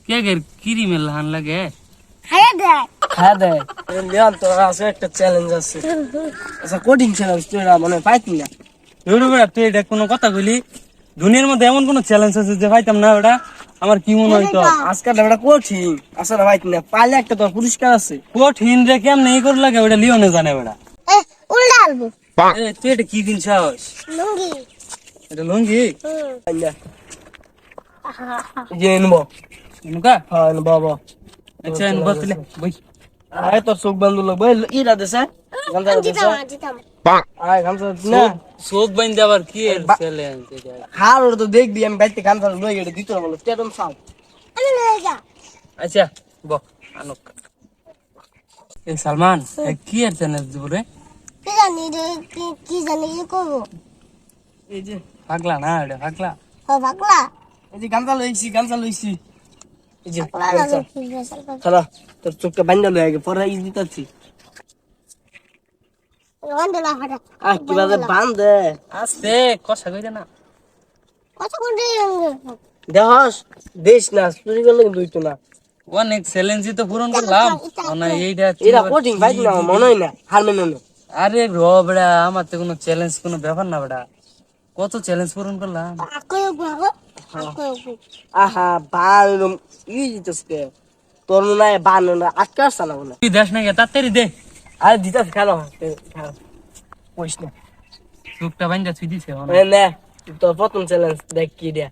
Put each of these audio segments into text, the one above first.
কে গে কিরি mail হান লাগে হ্যাঁ দে Leone তো আছে একটা চ্যালেঞ্জ আছে আচ্ছা কোডিং চ্যালেঞ্জ তুই মনে পাইতি না ধরু বেড়া তুই এটা কোনো কথা কইলি দুনিয়ার মধ্যে এমন কোন চ্যালেঞ্জ আছে যে পাইতাম না ওটা আমার কি মনে হইতো আজকাল এটা কঠিন আসলে পাইতি না পাইলে একটা তোর পুরস্কার আছে কঠিন রে কেমনে এই করে লাগে ওটা লিওনে জানে বেড়া উল্টা আলবো তুই এটা কি কিনছাস লুঙ্গি এটা লুঙ্গি আইনা যে নেবো এনুকা হ্যাঁ নেবো বাবা আচ্ছা এনু বসলে বই আয় তোর চোখ বন্ধ লাগবে ইরা দেশে গামছা দেশে জিতাম আয় গামছা না চোখ বাইন্ধে আবার কি এর চ্যালেঞ্জ এটা হার ওর তো দেখবি আমি বাইতে গামছা লই গেলে দিত না বলো স্টেডিয়াম সাউ আমি লয়ে যা আচ্ছা বক আনুক এ সালমান কি এর চ্যালেঞ্জ দিব রে কি জানি রে কি জানি কি করবো এই যে পাগলা না এটা পাগলা ও পাগলা এই যে গামছা লইছি এই যে পাগলা লাগে কি বেসাল পাগলা চলো তোর চোখটা বান্ধা লই আগে পরে এই দিতাছি রন্দলা হাটা কিভাবে বান্ধে আস্তে কথা কইতে না কত কোটি দেহস দেশ না চুরি করলে কিন্তু হইতো না অনেক চ্যালেঞ্জ তো পূরণ করলাম না এইটা এরা কোটিং পাইছি না আমার মনে হয় না হার মেনে নো আরে র বেড়া আমার তো কোনো চ্যালেঞ্জ কোনো ব্যাপার না বেড়া কত চ্যালেঞ্জ পূরণ করলাম আকয় গো আকয় গো আহা বান ই দিতেছে তোর মনে হয় বান না আটকাছ না মনে তুই দেখ না গে তাড়াতাড়ি দে আরে দিতাছ খেলো কইস না চোখটা বাইন্দা তুই দিছে নে তোর প্রথম চ্যালেঞ্জ দেখ কি দিয়া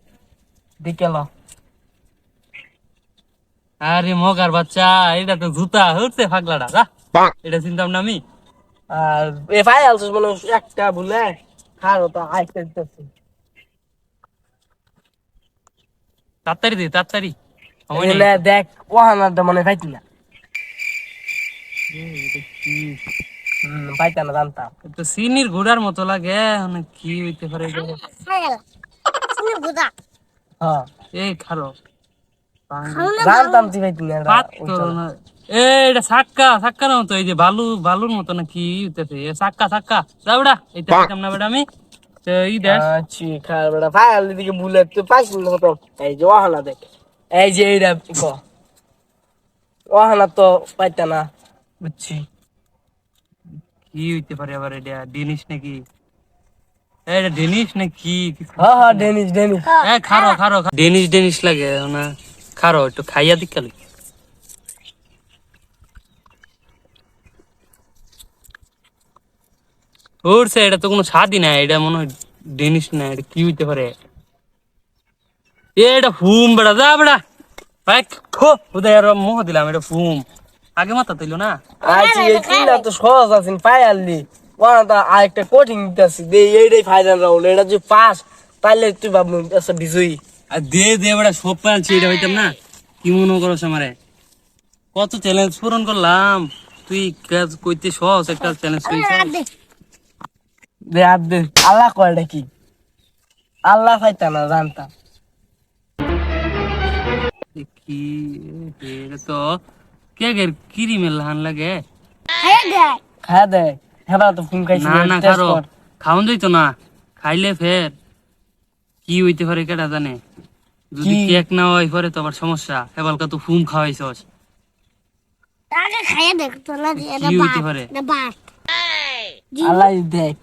দিকেলো আরে মগার বাচ্চা এটা তো জুতা হচ্ছে পাগলাটা যা এটা চিন্তাম না আমি আর এ ফাই আলছিস মনে একটা বলে খারো তো আইতে দিতেছি তাড়াতাড়ি দে তাড়াতাড়ি দেখ ওহানার তো মনে পাইতি না পাইতা না জানতাম তো সিনির ঘোড়ার মতো লাগে মানে কি হইতে পারে এটা? সাইকেল তুমি বুদা হ্যাঁ এই খারো জানতাম তুই পাইতি না পাত করো না এটা সাক্কা সাক্কা না মতো এই যে বালুর মতো না কি হইতেছে সাক্কা সাক্কা যা বেড়া এটা পাইতাম না বেড়া আমি তো ই দেখ আচ্ছা খার বেটা ফাইল দিকে বুলেট তুই পাইছিস না তো এই যে ওহানা দেখ এই যে এইটা ক ওহানা তো পাইতা না বুঝছি কি হইতে পারে আবার এটা ডেনিস নাকি এটা ডেনিস নাকি হ্যাঁ হ্যাঁ ডেনিস খারো খারো ডেনিস ডেনিস লাগে না খারো একটু খাইয়া দিকালি উঠছে এটা তো কোনো স্বাদই না এটা মনে হয় ডেনিস না এটা কি হইতে পারে এটা ফুম বেড়া যা বেড়া ভাই খো উদয় আর মোহ দিলাম এটা ফুম আগে মাথা তৈল না আচ্ছা এই তিনটা তো সহজ আছেন পাইয়ালি ওহানা তো আরেকটা কোটিং দিতেছি দে এইটাই ফাইনাল রাউন্ড এটা যে পাস তাইলে তুই ভাববি আচ্ছা বিজয়ী আর দে দে বেড়া সব পালছি এটা হইতাম না কি মনে করছ আমারে কত চ্যালেঞ্জ পূরণ করলাম তুই কাজ কইতে সহজ একটা চ্যালেঞ্জ কইছিস দে আর দে আল্লাহ কয়টা কি আল্লাহ পাইতা না জানতাম কি এটা তো কে গে কিরি মেল হান লাগে হ্যাঁ দে খায় দে হ্যাঁ তো ফোন খাইছি না না খারো খাওন যাইতো না খাইলে ফের কি হইতে পারে কেটা জানে যদি কি? কেক না হয় পরে তো আবার সমস্যা হেবালকা তো ফুম খাওয়াইছস আগে খাইয়ে দেখ তো না এটা কি হইতে বাট পারে? এটা বাট আল্লাহ দেখ